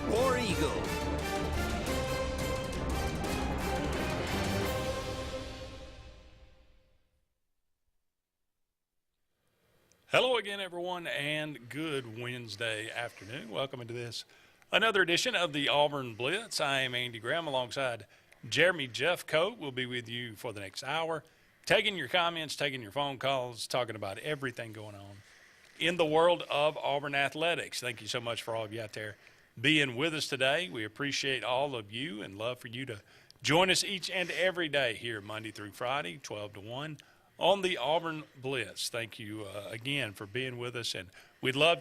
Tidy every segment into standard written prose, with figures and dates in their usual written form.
War Eagle. Hello again, everyone, and good Wednesday afternoon. Welcome into this another edition of the Auburn Blitz. I am Andy Graham alongside Jeremy Jeffcoat. We'll be with you for the next hour, taking your comments, taking your phone calls, talking about everything going on in the world of Auburn athletics. Thank you so much for all of you out there being with us today. We appreciate all of you and love for you to join us each and every day here Monday through Friday, 12 to 1. On the Auburn Blitz. Thank you again for being with us, and we'd love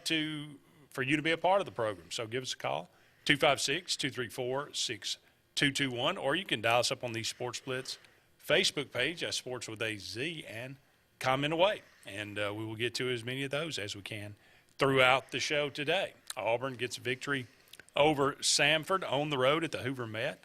for you to be a part of the program. So give us a call, 256-234-6221, or you can dial us up on the Sports Blitz Facebook page, Sports with a Z, and comment away. And we will get to as many of those as we can throughout the show today. Auburn gets a victory over Samford on the road at the Hoover Met,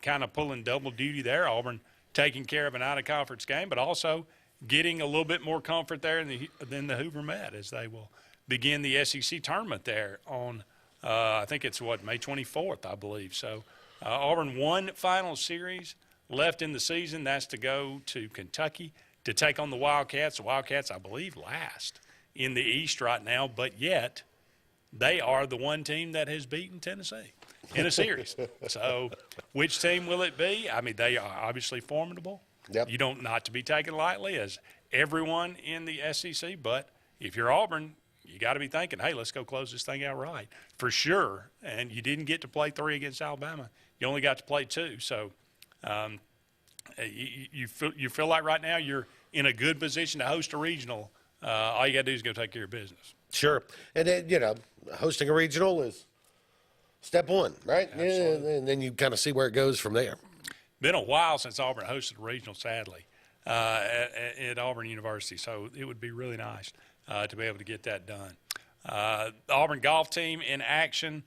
kind of pulling double duty there. Auburn taking care of an out-of-conference game, but also getting a little bit more comfort there than the Hoover Met as they will begin the SEC tournament there on, I think it's, May 24th, I believe. So Auburn one final series left in the season. That's to go to Kentucky to take on the Wildcats. The Wildcats, I believe, last in the East right now, but yet they are the one team that has beaten Tennessee in a series. So which team will it be? I mean, they are obviously formidable. Yep. You don't not to be taken lightly as everyone in the SEC, but if you're Auburn, you got to be thinking, hey, let's go close this thing out right for sure. And you didn't get to play 3 against Alabama. You only got to play 2. So you feel like right now you're in a good position to host a regional. All you got to do is go take care of business. Sure. And then, hosting a regional is step one, right? Absolutely. And then you kind of see where it goes from there. Been a while since Auburn hosted a regional, sadly, at Auburn University. So it would be really nice to be able to get that done. The Auburn golf team in action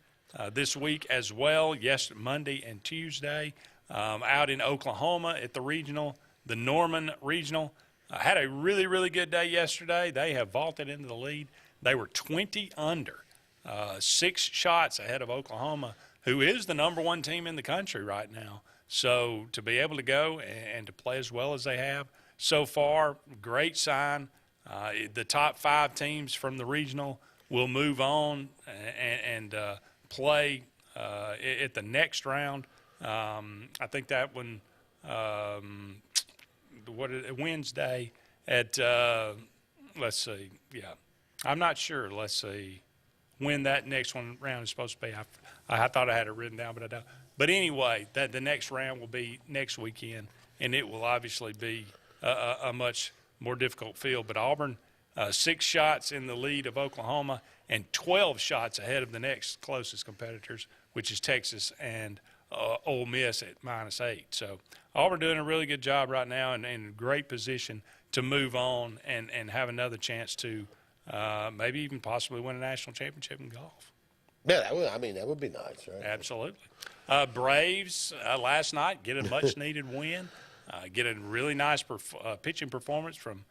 this week as well. Yes, Monday and Tuesday out in Oklahoma at the regional, the Norman Regional. Had a really, really good day yesterday. They have vaulted into the lead. They were 20 under, 6 shots ahead of Oklahoma, who is the number 1 team in the country right now. So to be able to go and to play as well as they have so far, great sign. The top 5 teams from the regional will move on and play at the next round. I think that one Wednesday at let's see, yeah. I'm not sure. Let's see when that next round is supposed to be. I thought I had it written down, but I don't. But anyway, the next round will be next weekend, and it will obviously be a much more difficult field. But Auburn, 6 shots in the lead of Oklahoma and 12 shots ahead of the next closest competitors, which is Texas and Ole Miss at -8. So Auburn doing a really good job right now and in a great position to move on and have another chance to maybe even possibly win a national championship in golf. Yeah, that would be nice, right? Absolutely. Braves last night get a much-needed win, get a really nice pitching performance from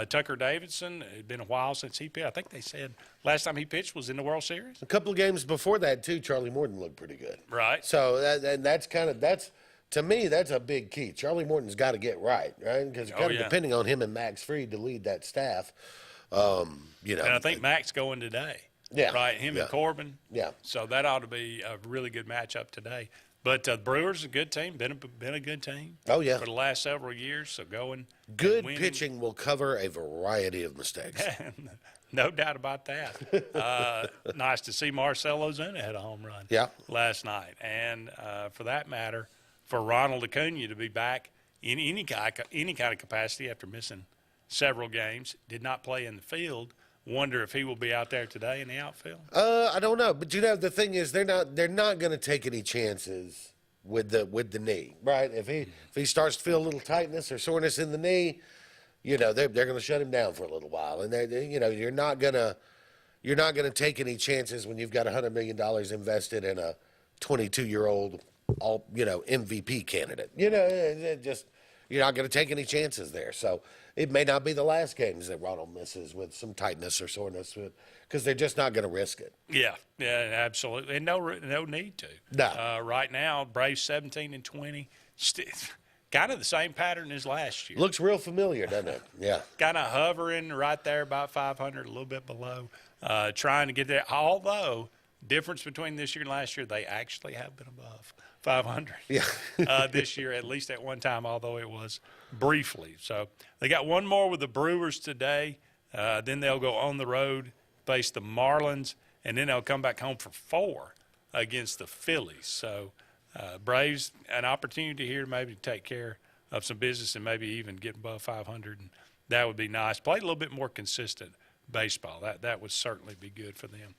Tucker Davidson. It had been a while since he pitched. I think they said last time he pitched was in the World Series. A couple of games before that, too, Charlie Morton looked pretty good. Right. So that's to me, that's a big key. Charlie Morton's got to get right? Because depending on him and Max Fried to lead that staff. And I think Max going today. Yeah. Right, him and Corbin. Yeah. So that ought to be a really good matchup today. But the Brewers, a good team, been a good team. Oh, yeah. For the last several years, so going. Good pitching will cover a variety of mistakes. No doubt about that. Nice to see Marcell Ozuna had a home run last night. And for that matter, for Ronald Acuna to be back in any kind of capacity after missing several games, did not play in the field. Wonder if he will be out there today in the outfield. I don't know, but the thing is, they're not going to take any chances with the knee, right? If he starts to feel a little tightness or soreness in the knee, they're going to shut him down for a little while, and you're not going to take any chances when you've got $100 million invested in a 22-year-old MVP candidate. you're not going to take any chances there. So it may not be the last games that Ronald misses with some tightness or soreness, because they're just not going to risk it. Yeah, absolutely, and no need to. No. Right now, Braves 17-20, kind of the same pattern as last year. Looks real familiar, doesn't it? Yeah. Kind of hovering right there about 500, a little bit below, trying to get there. Although, difference between this year and last year, they actually have been above 500 this year, at least at one time, although it was briefly. So they got one more with the Brewers today. Then they'll go on the road, face the Marlins, and then they'll come back home for 4 against the Phillies. So Braves, an opportunity here to maybe take care of some business and maybe even get above 500, and that would be nice. Play a little bit more consistent baseball. That would certainly be good for them.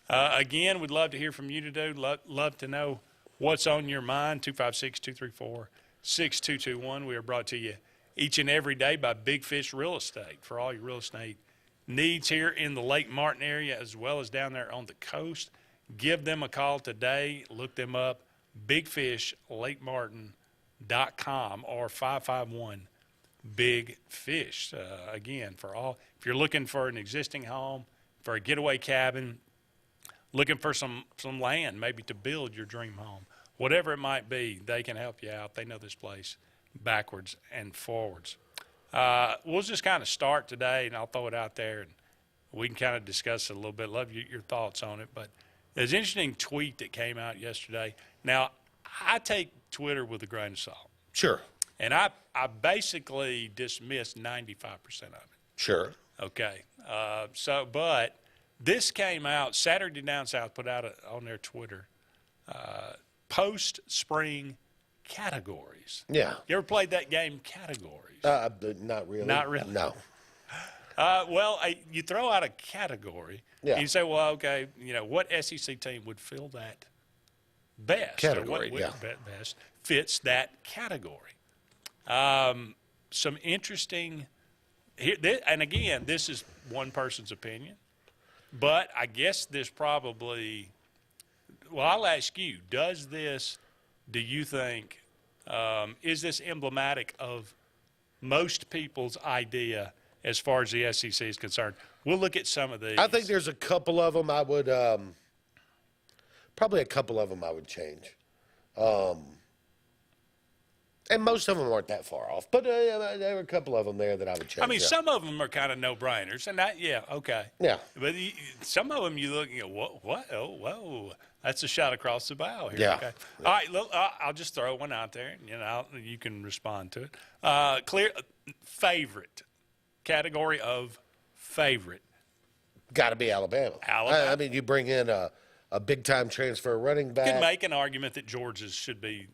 Again, we'd love to hear from you today. Love to know what's on your mind. 256-234-6221. We are brought to you each and every day by Big Fish Real Estate for all your real estate needs here in the Lake Martin area as well as down there on the coast. Give them a call today. Look them up, bigfishlakemartin.com or 551-BIG-FISH. Again, if you're looking for an existing home, for a getaway cabin, looking for some land maybe to build your dream home, whatever it might be, they can help you out. They know this place backwards and forwards. We'll just kind of start today, and I'll throw it out there, and we can kind of discuss it a little bit. Love your thoughts on it. But there's an interesting tweet that came out yesterday. Now, I take Twitter with a grain of salt. Sure. And I basically dismissed 95% of it. Sure. Okay. But this came out, Saturday Down South put out on their Twitter, post-spring categories. Yeah. You ever played that game, categories? Not really. Not really? No. You throw out a category, and you say, well, okay, what SEC team would fill that best? Category, best fits that category. Some interesting and again, this is one person's opinion, but I guess this probably – well, I'll ask you, do you think is this emblematic of most people's idea as far as the SEC is concerned? We'll look at some of these. I think there's a couple of them I would probably a couple of them I would change. And most of them aren't that far off, but there were a couple of them there that I would change. I mean, some of them are kind of no-brainers, and okay. Yeah. But some of them you look and go, what? Oh, whoa, that's a shot across the bow here. Yeah. Okay. All right, look, I'll just throw one out there, and you can respond to it. Clear favorite category of favorite. Got to be Alabama. Alabama. I mean, you bring in a big-time transfer running back. You can make an argument that Georgia's should be.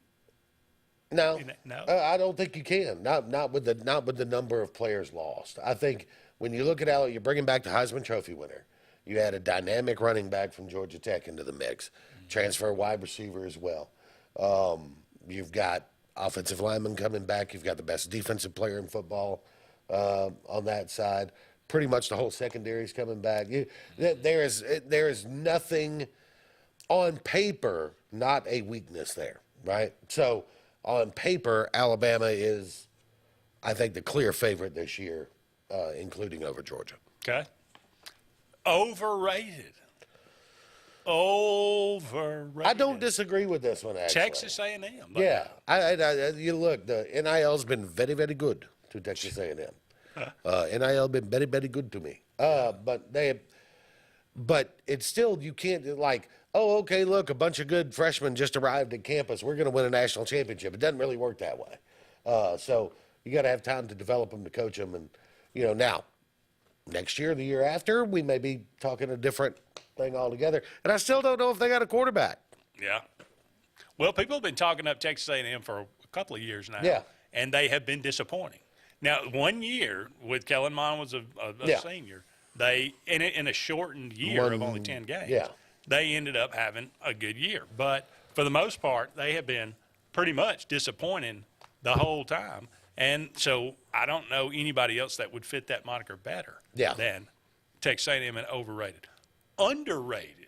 No, no. I don't think you can. Not with the number of players lost. I think when you look at Alabama, you're bringing back the Heisman Trophy winner. You had a dynamic running back from Georgia Tech into the mix, transfer wide receiver as well. You've got offensive linemen coming back. You've got the best defensive player in football on that side. Pretty much the whole secondary is coming back. There is nothing on paper, not a weakness there, right? So. On paper, Alabama is, I think, the clear favorite this year, including over Georgia. Okay. Overrated. I don't disagree with this one, actually. Texas A&M. Yeah. You look, the NIL's been very, very good to Texas A&M. NIL been very, very good to me. But it's still, you can't, like, oh, okay, look, a bunch of good freshmen just arrived at campus. We're going to win a national championship. It doesn't really work that way. So you got to have time to develop them, to coach them. And, now, next year, the year after, we may be talking a different thing altogether. And I still don't know if they got a quarterback. Yeah. Well, people have been talking up Texas A&M for a couple of years now. Yeah. And they have been disappointing. Now, 1 year with Kellen Mond was a senior, they in a shortened year of only 10 games. Yeah. They ended up having a good year. But for the most part, they have been pretty much disappointing the whole time. And so I don't know anybody else that would fit that moniker better than Texas A&M and overrated. Underrated.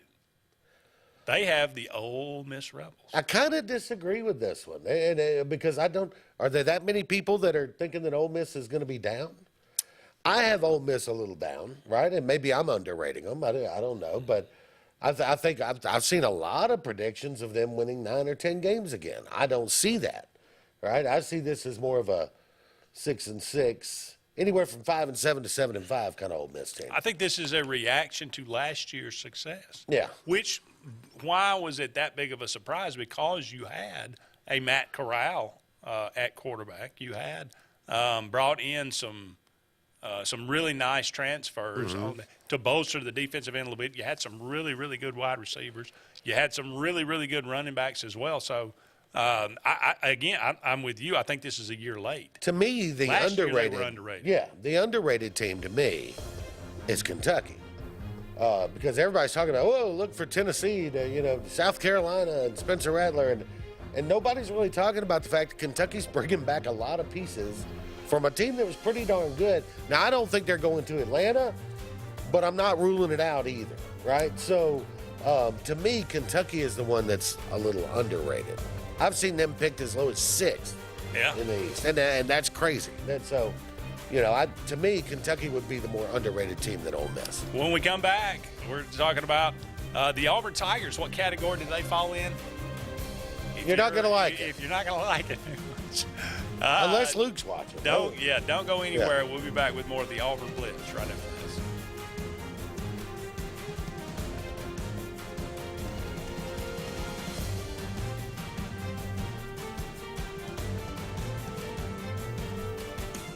They have the Ole Miss Rebels. I kind of disagree with this one, and because I don't. Are there that many people that are thinking that Ole Miss is going to be down? I have Ole Miss a little down, right? And maybe I'm underrating them. I don't know, but I think I've seen a lot of predictions of them winning 9 or 10 games again. I don't see that, right? I see this as more of a 6-6, anywhere from 5-7 to 7-5 kind of Ole Miss team. I think this is a reaction to last year's success. Yeah. Why was it that big of a surprise? Because you had a Matt Corral at quarterback. You had brought in some really nice transfers to bolster the defensive end a little bit. You had some really, really good wide receivers. You had some really, really good running backs as well. So, I'm with you. I think this is a year late. To me, the Last year underrated, they were underrated. Yeah, the underrated team to me is Kentucky. Because everybody's talking about, look for Tennessee to, South Carolina and Spencer Rattler. And nobody's really talking about the fact that Kentucky's bringing back a lot of pieces from a team that was pretty darn good. Now, I don't think they're going to Atlanta, but I'm not ruling it out either, right? So, to me, Kentucky is the one that's a little underrated. I've seen them picked as low as 6th in the East, and that's crazy. To me, Kentucky would be the more underrated team than Ole Miss. When we come back, we're talking about the Auburn Tigers. What category do they fall in? You're not going to like it. If you're not going to like it. Unless Luke's watching. Don't go anywhere. Yeah. We'll be back with more of the Auburn Blitz right after this.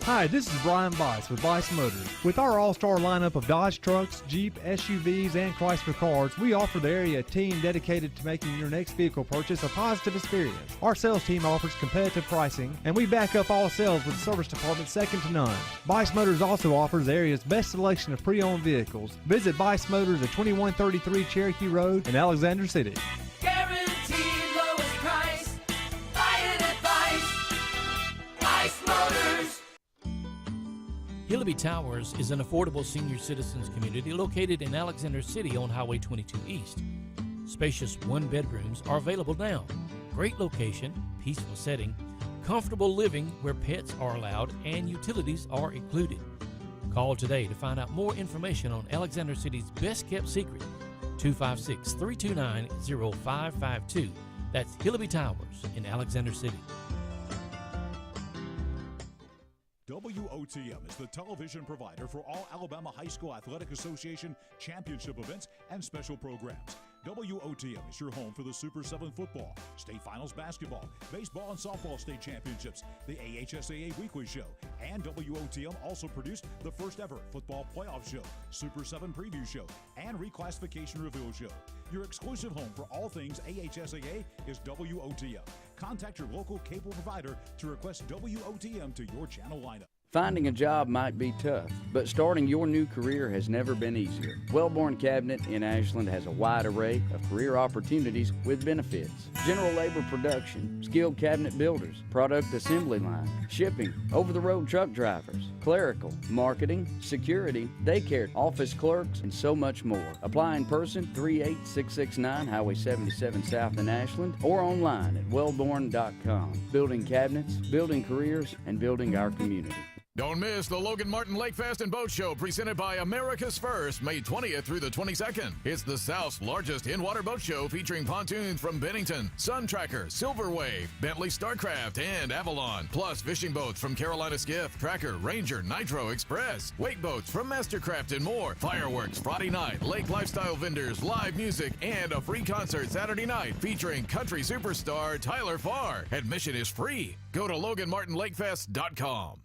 Hi, this is Brian Bice with Bice Motors. With our all-star lineup of Dodge trucks, Jeep, SUVs, and Chrysler cars, we offer the area a team dedicated to making your next vehicle purchase a positive experience. Our sales team offers competitive pricing, and we back up all sales with a service department second to none. Bice Motors also offers the area's best selection of pre-owned vehicles. Visit Bice Motors at 2133 Cherokee Road in Alexander City. Guaranteed lowest price. Buy it at Bice Motors. Hillaby Towers is an affordable senior citizens community located in Alexander City on Highway 22 East. Spacious one-bedrooms are available now. Great location, peaceful setting, comfortable living where pets are allowed and utilities are included. Call today to find out more information on Alexander City's best-kept secret, 256-329-0552. That's Hillaby Towers in Alexander City. WOTM is the television provider for all Alabama High School Athletic Association championship events and special programs. WOTM is your home for the Super 7 football, state finals basketball, baseball and softball state championships, the AHSAA weekly show, and WOTM also produced the first ever football playoff show, Super 7 preview show, and reclassification reveal show. Your exclusive home for all things AHSAA is WOTM. Contact your local cable provider to request WOTM to your channel lineup. Finding a job might be tough, but starting your new career has never been easier. Wellborn Cabinet in Ashland has a wide array of career opportunities with benefits. General labor production, skilled cabinet builders, product assembly line, shipping, over-the-road truck drivers, clerical, marketing, security, daycare, office clerks, and so much more. Apply in person, 38669 Highway 77 South in Ashland, or online at wellborn.com. Building cabinets, building careers, and building our community. Don't miss the Logan Martin Lake Fest and Boat Show presented by America's First, May 20th through the 22nd. It's the South's largest in-water boat show featuring pontoons from Bennington, Sun Tracker, Silver Wave, Bentley Starcraft, and Avalon. Plus fishing boats from Carolina Skiff, Tracker, Ranger, Nitro, Express, wake boats from Mastercraft and more. Fireworks Friday night, lake lifestyle vendors, live music, and a free concert Saturday night featuring country superstar Tyler Farr. Admission is free. Go to LoganMartinLakeFest.com.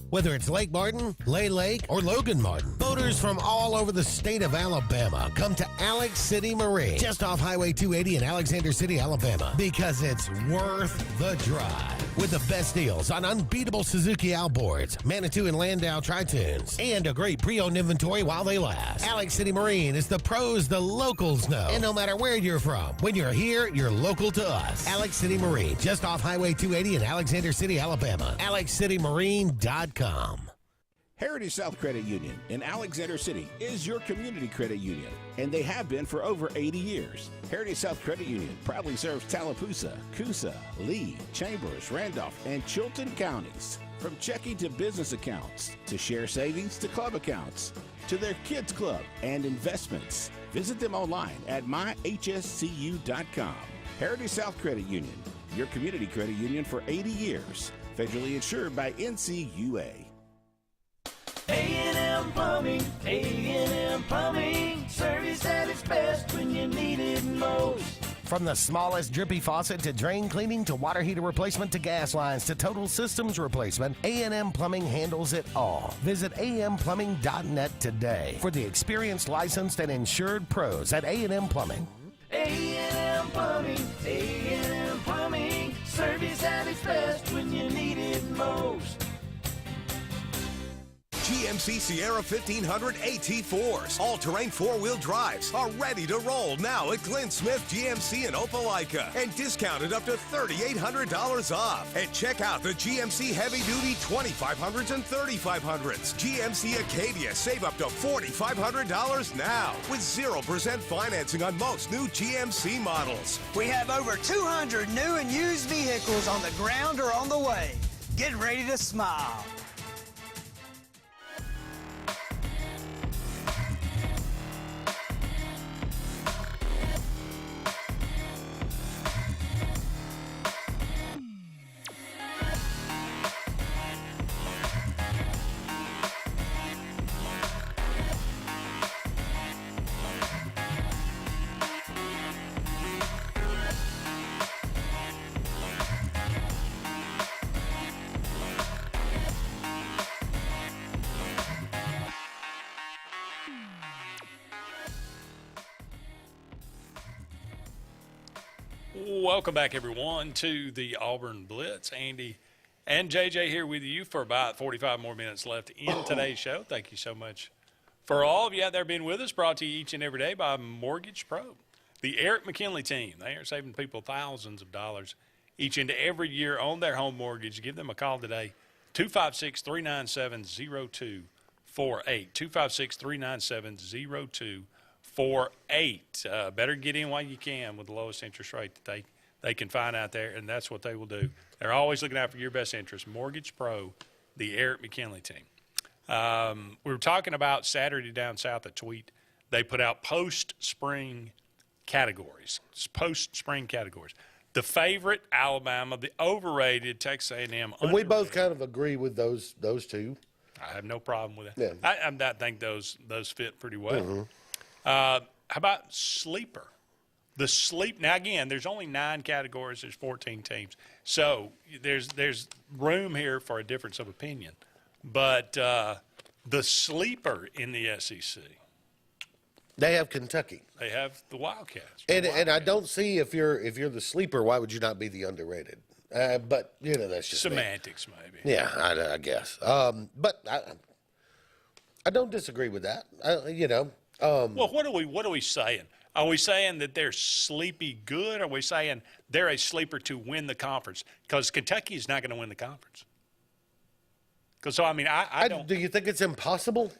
Whether it's Lake Martin, Lay Lake, or Logan Martin, boaters from all over the state of Alabama come to Alex City Marine, just off Highway 280 in Alexander City, Alabama, because it's worth the drive. With the best deals on unbeatable Suzuki outboards, Manitou and Landau Tritoons, and a great pre-owned inventory while they last. Alex City Marine is the pros the locals know. And no matter where you're from, when you're here, you're local to us. Alex City Marine, just off Highway 280 in Alexander City, Alabama. AlexCityMarine.com. Heritage South Credit Union in Alexander City is your community credit union, and they have been for over 80 years. Heritage South Credit Union proudly serves Tallapoosa, Coosa, Lee, Chambers, Randolph, and Chilton counties. From checking to business accounts, to share savings to club accounts, to their kids club and investments. Visit them online at myhscu.com. Heritage South Credit Union, your community credit union for 80 years. Federally insured by NCUA. A&M Plumbing, A&M Plumbing, service at its best when you need it most. From the smallest drippy faucet to drain cleaning to water heater replacement to gas lines to total systems replacement, A&M Plumbing handles it all. Visit amplumbing.net today for the experienced, licensed, and insured pros at A&M Plumbing. A&M Plumbing, A&M Plumbing, service at its best when you need it most. GMC Sierra 1500 AT4s, all-terrain four-wheel drives, are ready to roll now at Glenn Smith GMC in Opelika and discounted up to $3,800 off. And check out the GMC heavy-duty 2500s and 3500s. GMC Acadia, save up to $4,500 now with 0% financing on most new GMC models. We have over 200 new and used vehicles on the ground or on the way. Get ready to smile. Welcome back, everyone, to the Auburn Blitz. Andy and JJ here with you for about 45 more minutes left in today's show. Thank you so much for all of you out there being with us, brought to you each and every day by Mortgage Pro. The Eric McKinley team, they are saving people thousands of dollars each and every year on their home mortgage. Give them a call today, 256-397-0248, 256-397-0248. Better get in while you can with the lowest interest rate that they can find out there, and that's what they will do. They're always looking out for your best interest. Mortgage Pro, the Eric McKinley team. We were talking about Saturday down south at Tweet. They put out post-spring categories. Post-spring categories. The favorite, Alabama. The overrated, Texas A&M. And we both kind of agree with those two. I have no problem with that. Yeah. I think those fit pretty well. Mm-hmm. How about sleeper? The sleep. Now, again, there's only 9 categories. There's 14 teams. So there's room here for a difference of opinion. But the sleeper in the SEC. They have Kentucky. They have the Wildcats. And I don't see if you're the sleeper, why would you not be the underrated? But, that's just semantics, maybe. Yeah, I guess. But I don't disagree with that. Well, what are we saying? Are we saying that they're sleepy good? Or are we saying they're a sleeper to win the conference? Because Kentucky is not going to win the conference. I don't. Do you think it's impossible?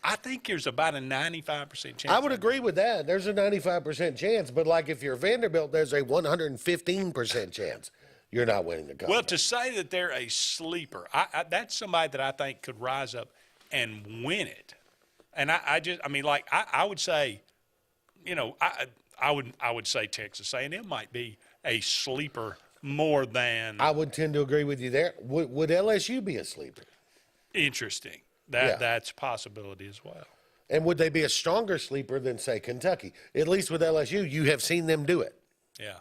I think there's about a 95% chance. I would agree with that. There's a 95% chance. But, like, if you're Vanderbilt, there's a 115% chance you're not winning the conference. Well, to say that they're a sleeper, that's somebody that I think could rise up and win it. And I would say, I would say Texas A&M might be a sleeper more than. I would tend to agree with you there. Would LSU be a sleeper? Interesting. That's a possibility as well. And would they be a stronger sleeper than, say, Kentucky? At least with LSU, you have seen them do it. Yeah.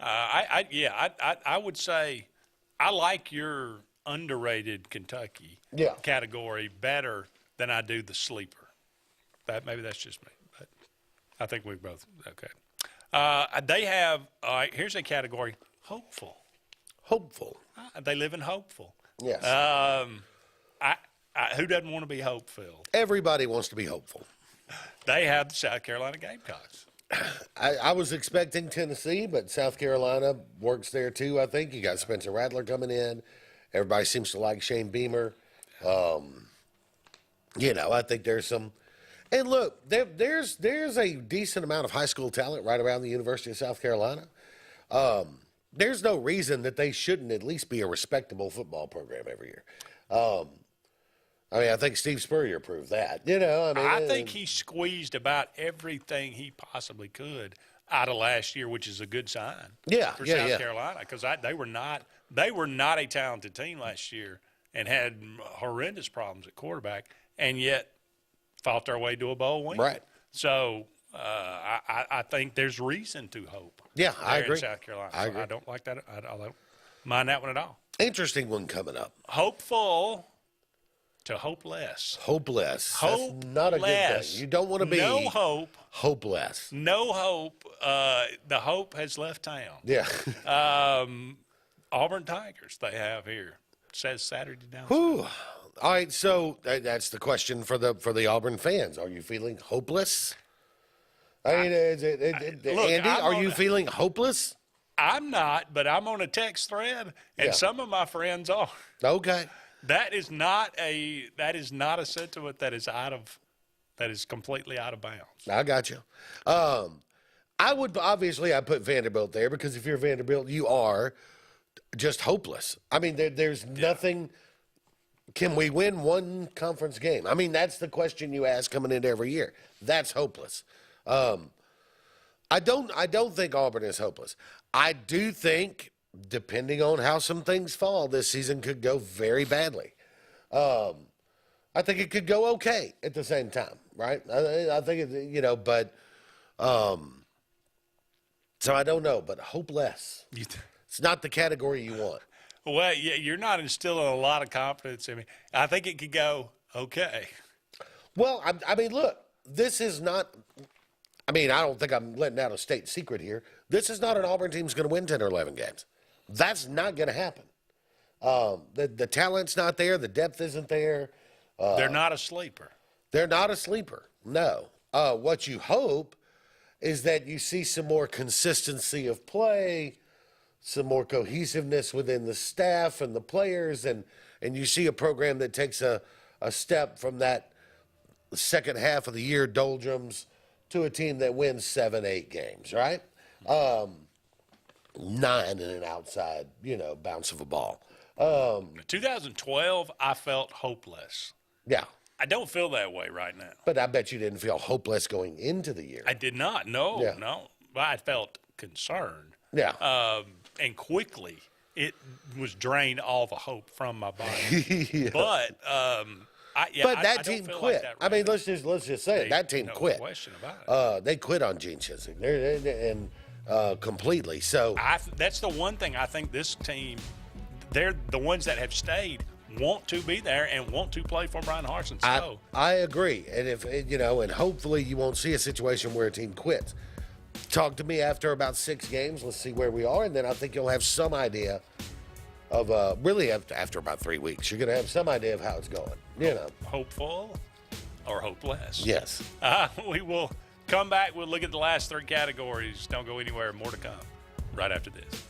I would say I like your underrated Kentucky category better than I do the sleeper. Maybe that's just me, but I think we both okay. They have here's a category: hopeful. Hopeful. They live in hopeful. Yes. Who doesn't want to be hope-filled? Everybody wants to be hopeful. They have the South Carolina Gamecocks. I was expecting Tennessee, but South Carolina works there too, I think. You got Spencer Rattler coming in. Everybody seems to like Shane Beamer. I think there's some. And look, there's a decent amount of high school talent right around the University of South Carolina. There's no reason that they shouldn't at least be a respectable football program every year. I think Steve Spurrier proved that. I think he squeezed about everything he possibly could out of last year, which is a good sign. For South Carolina, because they were not a talented team last year and had horrendous problems at quarterback, and yet fought their way to a bowl win. Right. So I think there's reason to hope. Yeah, I agree. In South Carolina. I agree. I don't like that. I don't mind that one at all. Interesting one coming up. Hopeful to hopeless. Hopeless. Hope That's not a good thing. You don't want to be no hope. Hopeless. No hope. The hope has left town. Yeah. Auburn Tigers they have here. It says Saturday down. Whew. All right, so that's the question for the Auburn fans. Are you feeling hopeless? Andy, are you feeling hopeless? I'm not, but I'm on a text thread, and some of my friends are. Okay. That is not a sentiment that is completely out of bounds. I got you. I put Vanderbilt there because if you're Vanderbilt, you are just hopeless. There's nothing. Can we win one conference game? That's the question you ask coming into every year. That's hopeless. I don't think Auburn is hopeless. I do think, depending on how some things fall, this season could go very badly. I think it could go okay at the same time, right? I think but so I don't know, but hopeless. It's not the category you want. Well, yeah, you're not instilling a lot of confidence in me. I think it could go okay. Well, look, this is not – I don't think I'm letting out a state secret here. This is not an Auburn team's going to win 10 or 11 games. That's not going to happen. The talent's not there. The depth isn't there. They're not a sleeper. They're not a sleeper, no. What you hope is that you see some more consistency of play, some more cohesiveness within the staff and the players, and you see a program that takes a step from that second half of the year doldrums to a team that wins 7-8 games, right? 9 in an outside, bounce of a ball. 2012, I felt hopeless. Yeah. I don't feel that way right now. But I bet you didn't feel hopeless going into the year. I did not. No. But I felt concerned. Yeah. And quickly, it was drained all the hope from my body. But that team quit. Like that let's just say it. That team quit. No question about it. They quit on Gene Chizik. And completely. So that's the one thing I think this team, they're the ones that have stayed, want to be there and want to play for Brian Harsin. So I agree. And if and hopefully you won't see a situation where a team quits. Talk to me after about 6 games. Let's see where we are, and then I think you'll have some idea of really after about 3 weeks. You're going to have some idea of how it's going. Hopeful or hopeless. Yes. We will come back. We'll look at the last 3 categories. Don't go anywhere. More to come right after this.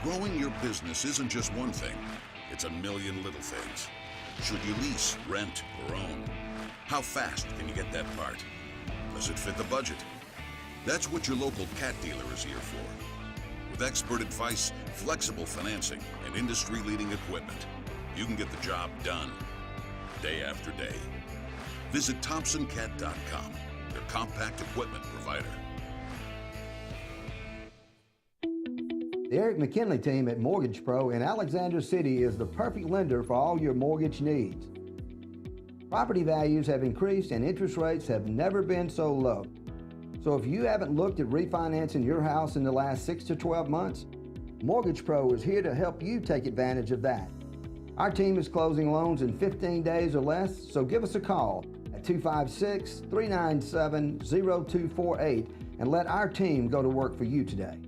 Growing your business isn't just one thing. It's a million little things. Should you lease, rent, or own? How fast can you get that part? Does it fit the budget? That's what your local cat dealer is here for. With expert advice, flexible financing, and industry-leading equipment, you can get the job done day after day. Visit ThompsonCat.com, their compact equipment provider. The Eric McKinley team at Mortgage Pro in Alexander City is the perfect lender for all your mortgage needs. Property values have increased and interest rates have never been so low. So if you haven't looked at refinancing your house in the last 6 to 12 months, Mortgage Pro is here to help you take advantage of that. Our team is closing loans in 15 days or less, so give us a call at 256-397-0248 and let our team go to work for you today.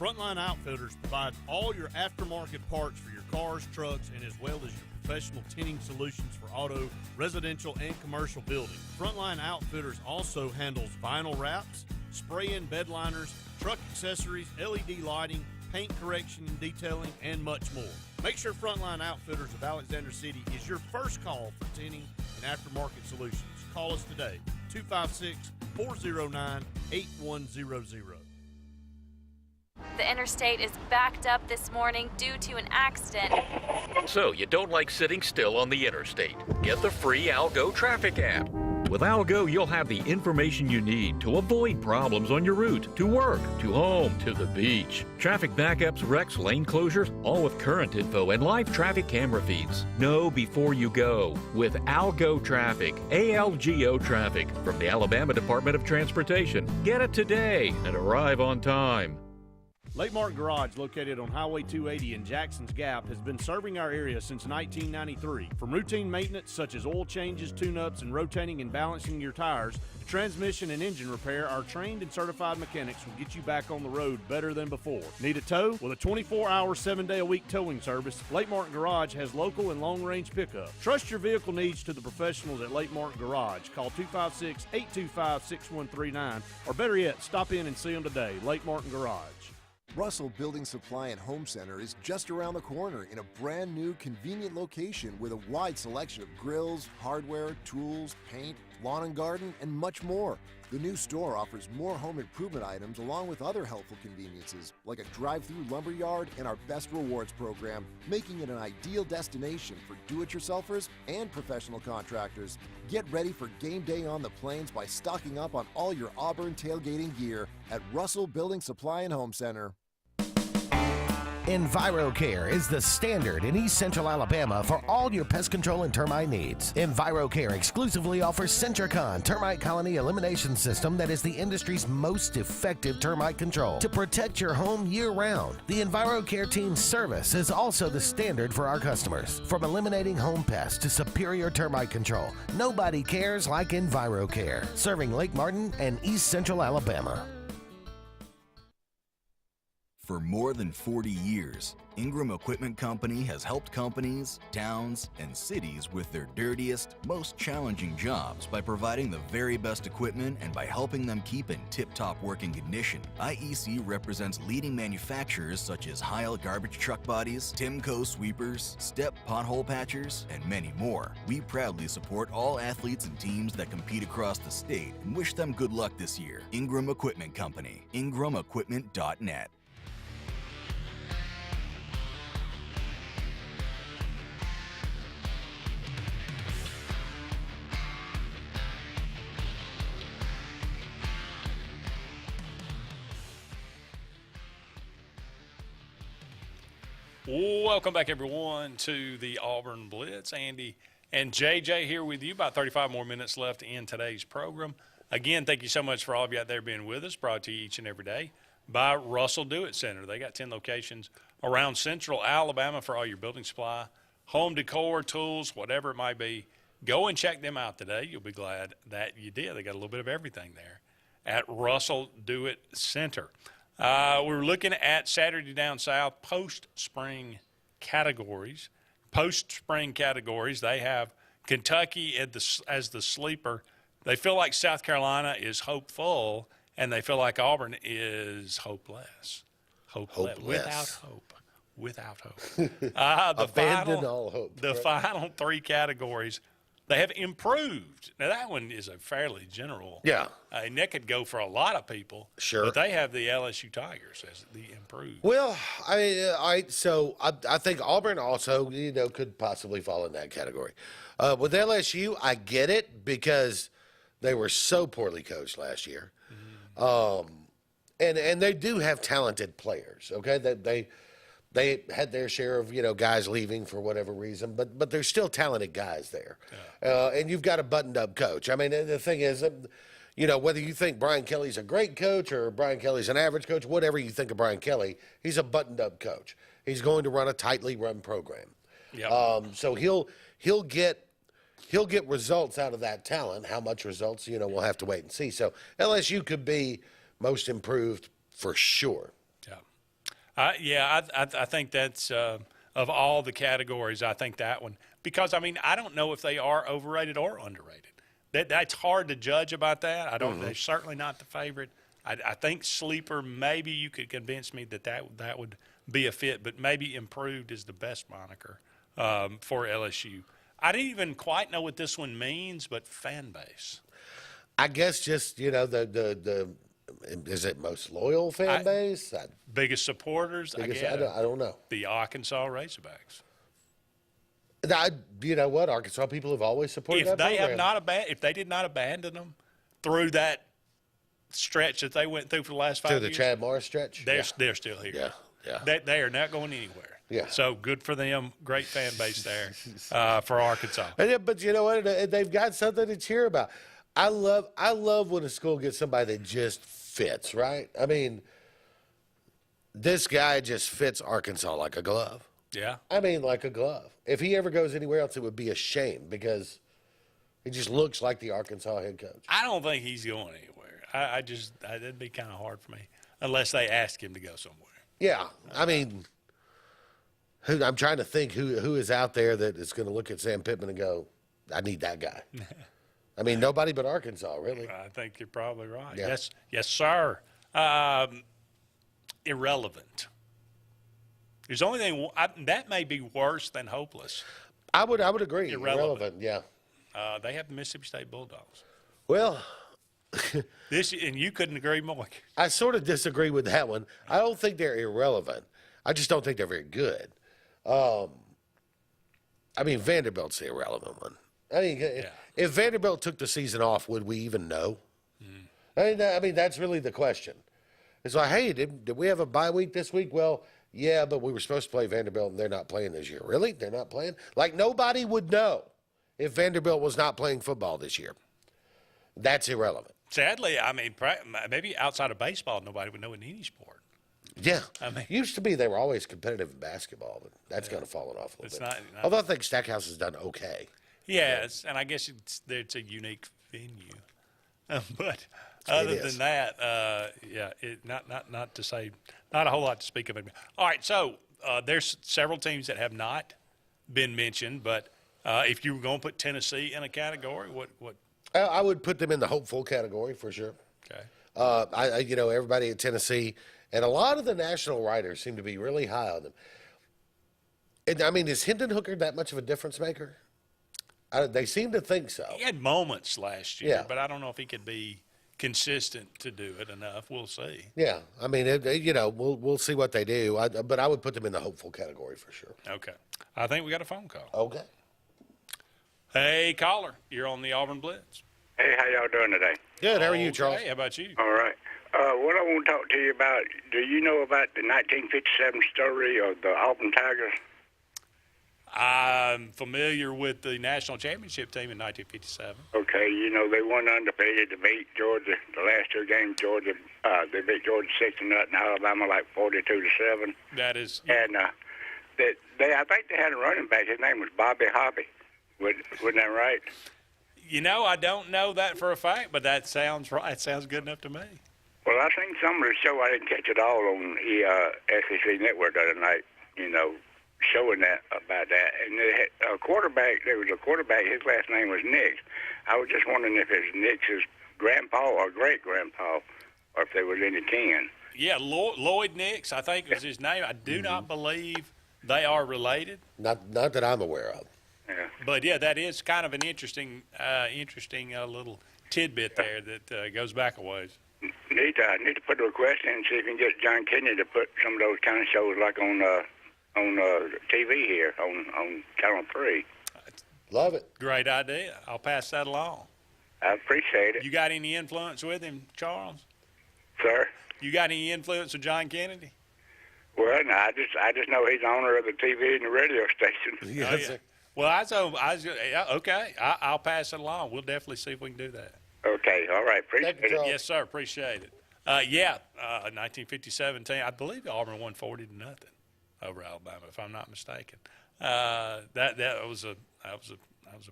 Frontline Outfitters provides all your aftermarket parts for your cars, trucks, and as well as your professional tinting solutions for auto, residential, and commercial buildings. Frontline Outfitters also handles vinyl wraps, spray-in bed liners, truck accessories, LED lighting, paint correction and detailing, and much more. Make sure Frontline Outfitters of Alexander City is your first call for tinting and aftermarket solutions. Call us today, 256-409-8100. The interstate is backed up this morning due to an accident. So you don't like sitting still on the interstate? Get the free Algo traffic app. With Algo, you'll have the information you need to avoid problems on your route, to work, to home, to the beach. Traffic backups, wrecks, lane closures, all with current info and live traffic camera feeds. Know before you go with Algo Traffic, ALGO Traffic from the Alabama Department of Transportation. Get it today and arrive on time. Lake Martin Garage, located on Highway 280 in Jackson's Gap, has been serving our area since 1993. From routine maintenance such as oil changes, tune-ups, and rotating and balancing your tires, to transmission and engine repair, our trained and certified mechanics will get you back on the road better than before. Need a tow? With a 24-hour, 7-day-a-week towing service, Lake Martin Garage has local and long-range pickup. Trust your vehicle needs to the professionals at Lake Martin Garage. Call 256-825-6139, or better yet, stop in and see them today. Lake Martin Garage. Russell Building Supply and Home Center is just around the corner in a brand new convenient location with a wide selection of grills, hardware, tools, paint, lawn and garden, and much more. The new store offers more home improvement items along with other helpful conveniences like a drive-through lumber yard and our Best Rewards program, making it an ideal destination for do-it-yourselfers and professional contractors. Get ready for game day on the plains by stocking up on all your Auburn tailgating gear at Russell Building Supply and Home Center. EnviroCare is the standard in East Central Alabama for all your pest control and termite needs. EnviroCare exclusively offers Centricon termite colony elimination system that is the industry's most effective termite control to protect your home year-round. The EnviroCare team's service is also the standard for our customers. From eliminating home pests to superior termite control, nobody cares like EnviroCare, serving Lake Martin and East Central Alabama. For more than 40 years, Ingram Equipment Company has helped companies, towns, and cities with their dirtiest, most challenging jobs by providing the very best equipment and by helping them keep in tip-top working condition. IEC represents leading manufacturers such as Heil garbage truck bodies, Timco sweepers, Step pothole patchers, and many more. We proudly support all athletes and teams that compete across the state and wish them good luck this year. Ingram Equipment Company, ingramequipment.net. Welcome back, everyone, to the Auburn Blitz. Andy and JJ here with you. About 35 more minutes left in today's program. Again, thank you so much for all of you out there being with us, brought to you each and every day by Russell Do-It Center. They got 10 locations around Central Alabama for all your building supply, home decor, tools, whatever it might be. Go and check them out today. You'll be glad that you did. They got a little bit of everything there at Russell Do-It Center. We're looking at Saturday Down South post-spring categories. Post-spring categories, they have Kentucky as the sleeper. They feel like South Carolina is hopeful, and they feel like Auburn is hopeless. Hopeless. Without hope. Abandon all hope. The final three categories, they have improved. Now, that one is a fairly general. Yeah. And that could go for a lot of people. Sure. But they have the LSU Tigers as the improved. Well, I think Auburn also, could possibly fall in that category. With LSU, I get it because they were so poorly coached last year. And they do have talented players, okay? They had their share of, guys leaving for whatever reason, but there's still talented guys there. Yeah. And you've got a buttoned-up coach. I mean, the thing is, whether you think Brian Kelly's a great coach or Brian Kelly's an average coach, whatever you think of Brian Kelly, he's a buttoned-up coach. He's going to run a tightly run program. Yep. So he'll get results out of that talent. How much results, we'll have to wait and see. So LSU could be most improved for sure. I think that's of all the categories, I think that one. Because, I mean, I don't know if they are overrated or underrated. That's hard to judge about that. I don't. They're certainly not the favorite. I think sleeper, maybe you could convince me that would be a fit, but maybe improved is the best moniker for LSU. I didn't even quite know what this one means, but fan base. I guess just, the is it most loyal fan base? Biggest supporters? I don't know. The Arkansas Razorbacks. You know what? Arkansas people have always supported that program. If they did not abandon them through that stretch that they went through for the last 5 years. To the Chad Morris stretch? They're still here. Yeah. They are not going anywhere. Yeah. So good for them. Great fan base there for Arkansas. But you know what? They've got something to cheer about. I love when a school gets somebody that just fits, right? I mean, this guy just fits Arkansas like a glove. Yeah. I mean, like a glove. If he ever goes anywhere else, it would be a shame because he just looks like the Arkansas head coach. I don't think he's going anywhere. It'd be kind of hard for me unless they ask him to go somewhere. Yeah. I mean, I'm trying to think who is out there that is going to look at Sam Pittman and go, I need that guy. I mean, nobody but Arkansas, really. I think you're probably right. Yeah. Yes, sir. Irrelevant. There's only thing that may be worse than hopeless. I would agree. Irrelevant, yeah. They have the Mississippi State Bulldogs. Well, and you couldn't agree more. I sort of disagree with that one. I don't think they're irrelevant. I just don't think they're very good. I mean, Vanderbilt's the irrelevant one. I mean, if Vanderbilt took the season off, would we even know? I mean, that's really the question. It's like, hey, did we have a bye week this week? Well, yeah, but we were supposed to play Vanderbilt, and they're not playing this year. Really? They're not playing? Like, nobody would know if Vanderbilt was not playing football this year. That's irrelevant. Sadly, I mean, maybe outside of baseball, nobody would know in any sport. Yeah. I mean, used to be they were always competitive in basketball, but that's kind of fallen off a little bit. Although I think Stackhouse has done okay. Yes, and I guess it's a unique venue. But other than that, not to say, not a whole lot to speak of. All right, so there's several teams that have not been mentioned, but if you were going to put Tennessee in a category, what? I would put them in the hopeful category for sure. Okay. Everybody at Tennessee and a lot of the national writers seem to be really high on them. And I mean, is Hendon Hooker that much of a difference maker? They seem to think so. He had moments last year, Yeah. but I don't know if he could be consistent to do it enough. We'll see. Yeah, I mean, we'll see what they do. But I would put them in the hopeful category for sure. Okay. I think we got a phone call. Okay. Hey, caller, you're on the Auburn Blitz. Hey, how y'all doing today? Good. How are you, Charles? How about you? All right. What I want to talk to you about, do you know about the 1957 story of the Auburn Tigers? I'm familiar with the national championship team in 1957. Okay, they won undefeated to beat Georgia. The last two games, Georgia, they beat Georgia 6-0, Alabama like 42-7. That is. And I think they had a running back. His name was Bobby Hobby. Wasn't that right? I don't know that for a fact, but that sounds right. It sounds good enough to me. Well, I seen some of the show. I didn't catch it all on SEC Network the other night, showing that about that. And they had there was a quarterback, his last name was Nix. I was just wondering if it's Nix's grandpa or great-grandpa, or if there was any kin. Yeah, Lloyd Nix, I think was his name. I do not believe they are related. Not that I'm aware of. Yeah. But, yeah, that is kind of an interesting little tidbit there that goes back a ways. Need to put a request in and see if you can get John Kennedy to put some of those kind of shows like on TV here on Channel 3. Love it. Great idea. I'll pass that along. I appreciate it. You got any influence with him, Charles? Sir? You got any influence with John Kennedy? Well, no, I just know he's the owner of the TV and the radio station. Yes, yeah. Well, okay. I'll pass it along. We'll definitely see if we can do that. Okay, all right. Appreciate it. Yes, sir. Appreciate it. 1957 team. I believe Auburn won 40-0 over Alabama, if I'm not mistaken. That was a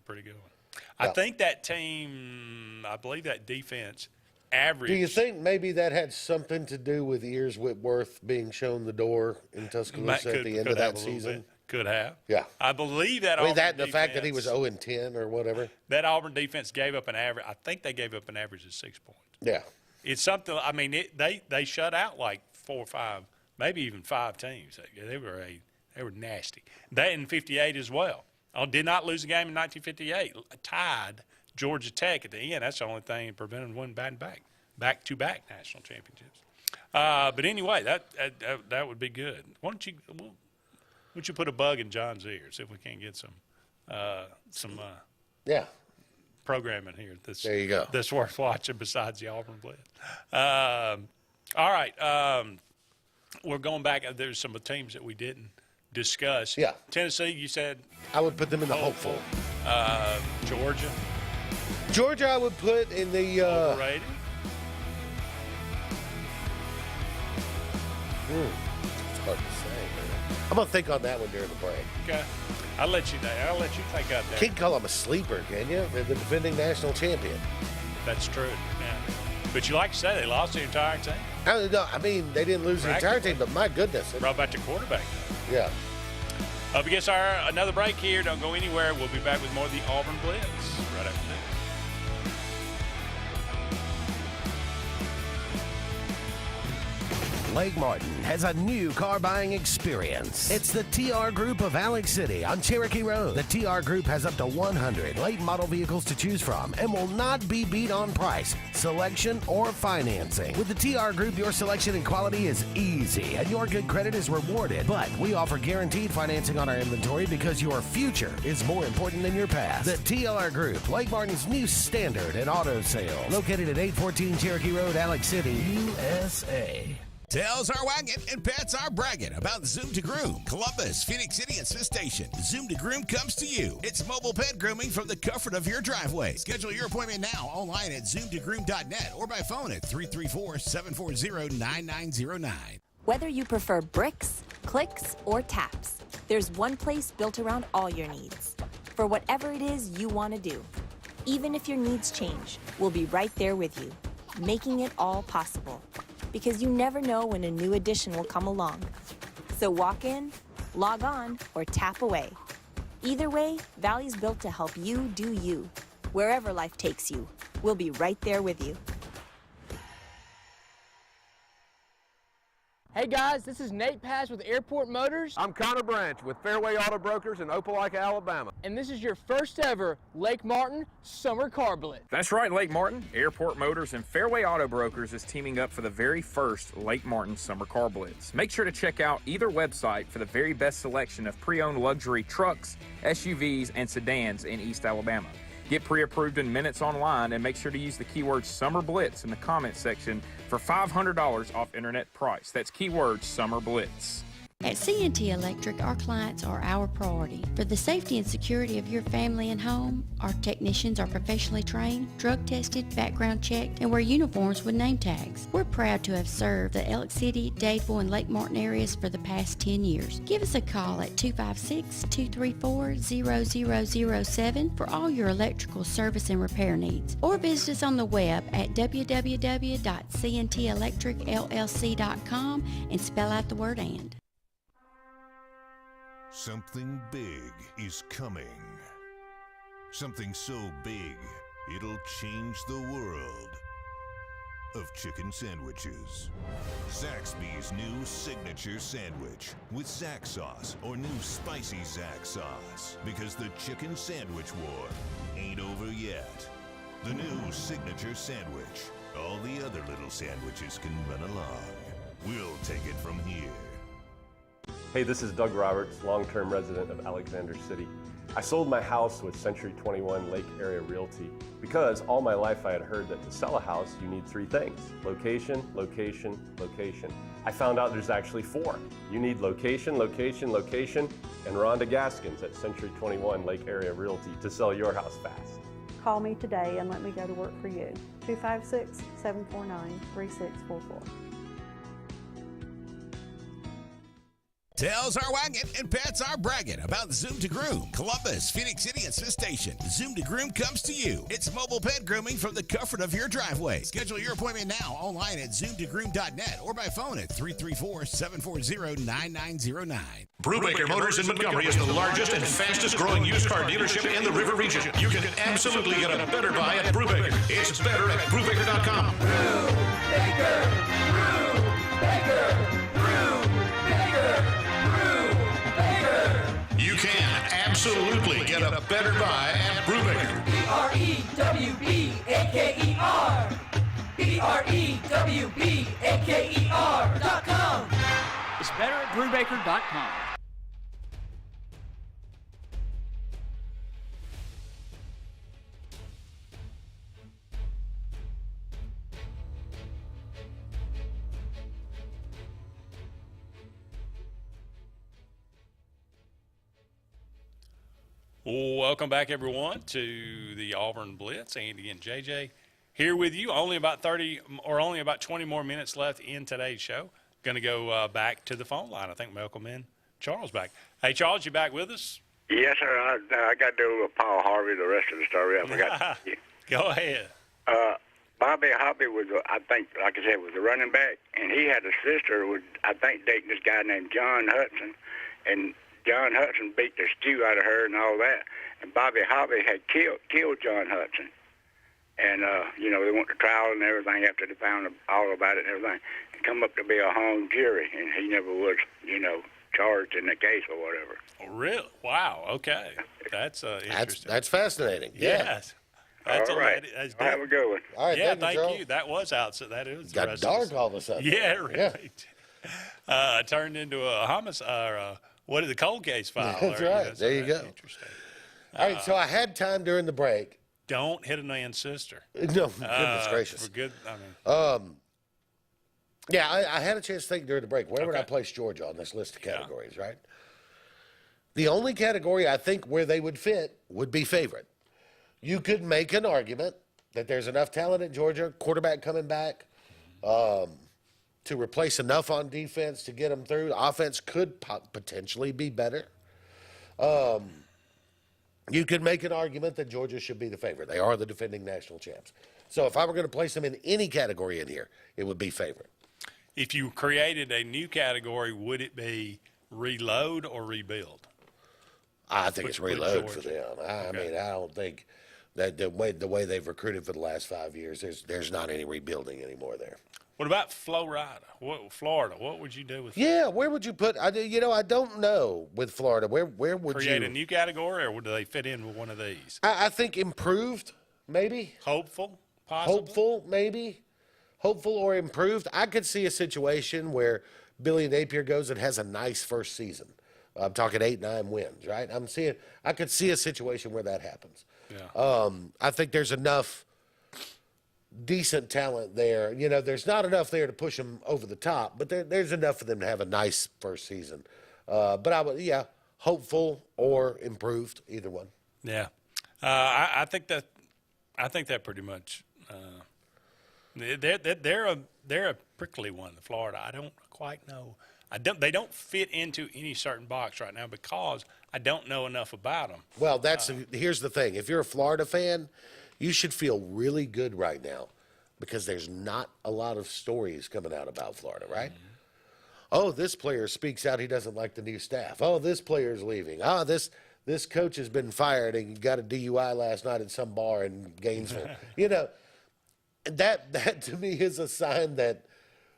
pretty good one. I think that team. I believe that defense average. Do you think maybe that had something to do with Ears Whitworth being shown the door in Tuscaloosa at the end of that season? Could have. Yeah. I believe that. I mean, Auburn that and the defense, fact that he was 0-10 or whatever. That Auburn defense gave up an average. I think they gave up an average of 6 points. Yeah. It's something. I mean, they shut out like 4 or 5, maybe even 5 teams. They were nasty. They in 58 as well. Did not lose a game in 1958. Tied Georgia Tech at the end. That's the only thing that prevented them winning back-to-back national championships. But anyway, that would be good. Why don't you put a bug in John's ears if we can't get some programming here there you go. That's worth watching besides the Auburn Blitz. All right. We're going back. There's some teams that we didn't discuss. Yeah. Tennessee, you said? I would put them in the hopeful. Georgia, I would put in the overrated. It's hard to say. I'm gonna think on that one during the break. Okay, I'll let you think out there. Can't call them a sleeper, can you? They're the defending national champion. That's true. Yeah. But you like to say they lost the entire team. I mean, they didn't lose the entire team, but my goodness, brought back the quarterback. Yeah. Up against another break here. Don't go anywhere. We'll be back with more of the Auburn Blitz right after this. Lake Martin has a new car buying experience. It's the TR Group of Alex City on Cherokee Road. The TR Group has up to 100 late model vehicles to choose from and will not be beat on price, selection, or financing. With the TR Group, your selection and quality is easy and your good credit is rewarded. But we offer guaranteed financing on our inventory because your future is more important than your past. The TR Group, Lake Martin's new standard in auto sales. Located at 814 Cherokee Road, Alex City, USA. Tails are wagging and pets are bragging about Zoom to Groom. Columbus, Phoenix City, and Smith Station. Zoom to Groom comes to you. It's mobile pet grooming from the comfort of your driveway. Schedule your appointment now online at zoomtogroom.net or by phone at 334-740-9909. Whether you prefer bricks, clicks, or taps, there's one place built around all your needs. For whatever it is you want to do. Even if your needs change, we'll be right there with you, making it all possible. Because you never know when a new addition will come along. So walk in, log on, or tap away. Either way, Valley's built to help you do you. Wherever life takes you, we'll be right there with you. Hey guys, this is Nate Paz with Airport Motors. I'm Connor Branch with Fairway Auto Brokers in Opelika, Alabama. And this is your first ever Lake Martin Summer Car Blitz. That's right, Lake Martin. Airport Motors and Fairway Auto Brokers is teaming up for the very first Lake Martin Summer Car Blitz. Make sure to check out either website for the very best selection of pre-owned luxury trucks, SUVs, and sedans in East Alabama. Get pre-approved in minutes online and make sure to use the keyword Summer Blitz in the comments section for $500 off internet price. That's keyword Summer Blitz. At C&T Electric, our clients are our priority. For the safety and security of your family and home, our technicians are professionally trained, drug tested, background checked, and wear uniforms with name tags. We're proud to have served the Elk City, Dadeville, and Lake Martin areas for the past 10 years. Give us a call at 256-234-0007 for all your electrical service and repair needs. Or visit us on the web at www.cntelectricllc.com and spell out the word "and." Something big is coming. Something so big, it'll change the world of chicken sandwiches. Zaxby's new signature sandwich with Zax sauce or new spicy Zax sauce. Because the chicken sandwich war ain't over yet. The new signature sandwich. All the other little sandwiches can run along. We'll take it from here. Hey, this is Doug Roberts, long-term resident of Alexander City. I sold my house with Century 21 Lake Area Realty because all my life I had heard that to sell a house you need 3 things: location, location, location. I found out there's actually 4. You need location, location, location, and Rhonda Gaskins at Century 21 Lake Area Realty to sell your house fast. Call me today and let me go to work for you. 256-749-3644. Tails are wagging and pets are bragging about Zoom to Groom. Columbus, Phoenix City, and Smith Station. Zoom to Groom comes to you. It's mobile pet grooming from the comfort of your driveway. Schedule your appointment now online at zoomtogroom.net or by phone at 334-740-9909. Brubaker Motors in Montgomery is the largest and fastest growing used car dealership in the River region. You can absolutely get a better buy at Brubaker. It's better at Brubaker.com. Brubaker, Brubaker, Brubaker, Brubaker. You can absolutely get a better buy at Brubaker. BREWBAKER. BREWBAKER.com. It's better at Brubaker.com. Welcome back, everyone, to the Auburn Blitz. Andy and JJ here with you. Only about 20 more minutes left in today's show. Going to go back to the phone line. I think Malcolm and Charles back. Hey, Charles, you back with us? Yes, sir. I got to do Paul Harvey, the rest of the story. I forgot. Go ahead. Bobby Hobby was, I think, like I said, was a running back, and he had a sister who was, I think, dating this guy named John Hudson, and John Hudson beat the stew out of her and all that, and Bobby Hobby had killed John Hudson. And, they went to trial and everything after they found all about it and everything. And come up to be a hung jury, and he never was, charged in the case or whatever. Oh, really? Wow. Okay. That's interesting. That's fascinating. Yes. That's all right. Have a good one. All right, yeah, thank you. That was out. So that is got dark all of a sudden. Yeah, really. Yeah. Turned into a homicide. What is the cold case file? That's right. There you go. Interesting. All right, so I had time during the break. Don't hit a man's sister. No, goodness gracious. For good. I had a chance to think during the break. Where would I place Georgia on this list of categories? Right. The only category I think where they would fit would be favorite. You could make an argument that there's enough talent at Georgia, quarterback coming back, to replace enough on defense to get them through. The offense could potentially be better. You could make an argument that Georgia should be the favorite. They are the defending national champs. So if I were going to place them in any category in here, it would be favorite. If you created a new category, would it be reload or rebuild? I think it's reload for them. I mean, I don't think that the way they've recruited for the last 5 years, there's not any rebuilding anymore there. What about Florida? What would you do with? Yeah, where would you put? I don't know with Florida. Where would you create a new category, or would they fit in with one of these? I think improved, maybe. Hopeful, possibly. Hopeful, maybe. Hopeful or improved. I could see a situation where Billy Napier goes and has a nice first season. I'm talking 8-9 wins, right? I could see a situation where that happens. Yeah. I think there's enough decent talent there. There's not enough there to push them over the top, but there's enough for them to have a nice first season. But I would, hopeful or improved, either one. Yeah. I think that pretty much. They're a prickly one, the Florida. I don't quite know. They don't fit into any certain box right now because I don't know enough about them. Well, here's the thing. If you're a Florida fan, you should feel really good right now because there's not a lot of stories coming out about Florida, right? Mm-hmm. Oh, this player speaks out he doesn't like the new staff. Oh, this player's leaving. Oh, this coach has been fired and got a DUI last night at some bar in Gainesville. That to me is a sign that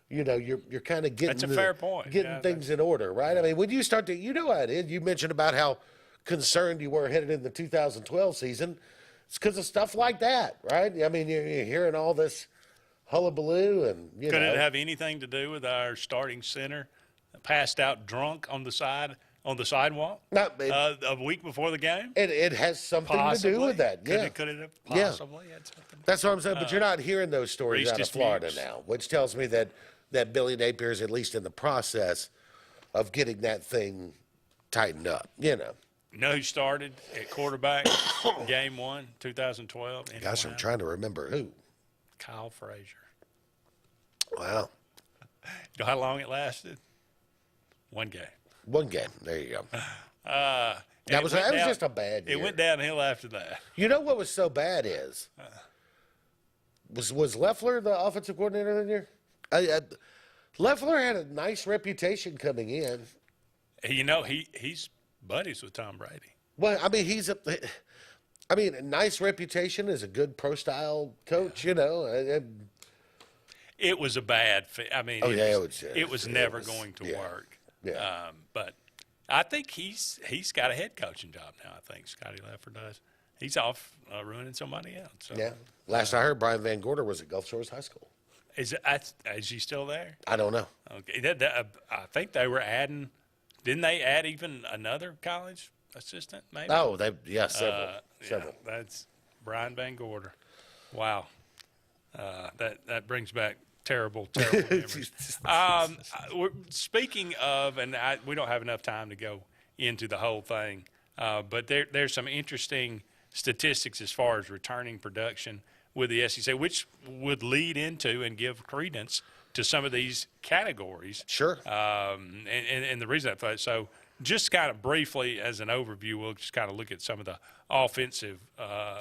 you're kind of getting that's a fair point. Getting things in order, right? I mean, when you start to, I did. You mentioned about how concerned you were headed in the 2012 season. It's because of stuff like that, right? I mean, you're hearing all this hullabaloo, and could it have anything to do with our starting center passed out drunk on the sidewalk a week before the game? It has something to do with that. Could it have possibly had something? That's what I'm saying. But you're not hearing those stories out of Florida now, which tells me that Billy Napier is at least in the process of getting that thing tightened up. You know who started at quarterback game 1, 2012? Gosh, I'm trying to remember who. Kyle Frazier. Wow. You know how long it lasted? 1 game. One game. There you go. That was just a bad year. It went downhill after that. You know what was so bad is was Leffler the offensive coordinator that year? Leffler had a nice reputation coming in. You know, he's buddies with Tom Brady. Well, I mean, a nice reputation as a good pro style coach. You know, it was a bad fit. I mean, it was never going to work. Yeah. But I think he's got a head coaching job now. I think Scotty Leffler does. He's off ruining somebody else. So. Yeah. Last I heard, Brian Van Gorder was at Gulf Shores High School. Is he still there? I don't know. Okay. I think they were adding. Didn't they add even another college assistant? Maybe. Oh, several. Yeah, that's Brian Van Gorder. Wow. That brings back terrible memories. Speaking of, and we don't have enough time to go into the whole thing, but there's some interesting statistics as far as returning production with the SEC, which would lead into and give credence to some of these categories. Sure. And the reason I thought so, just kind of briefly as an overview, we'll just kind of look at some of the offensive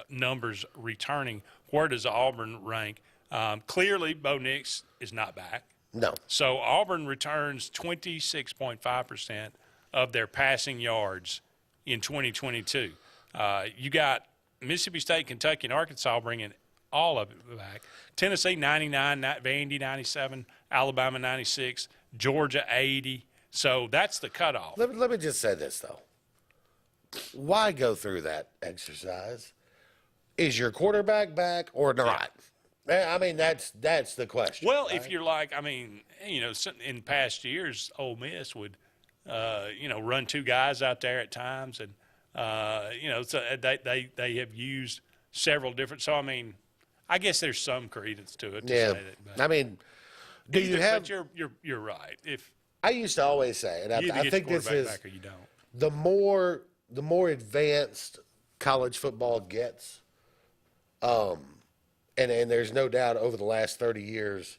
numbers returning. Where does Auburn rank? Clearly, Bo Nix is not back. No. So Auburn returns 26.5% of their passing yards in 2022. You got Mississippi State, Kentucky, and Arkansas bringing all of it back. Tennessee 99, Vandy 97, Alabama 96, Georgia 80. So that's the cutoff. Let me just say this, though. Why go through that exercise? Is your quarterback back or not? I mean, that's the question. Well, right? if you're like, I mean, you know, in past years, Ole Miss would, run two guys out there at times, and so they have used several different. So I mean, I guess there's some credence to it. To say that, I mean, do you have? But you're right. If I used to always say, and I think this is back or you don't. the more advanced college football gets, and there's no doubt over the last 30 years,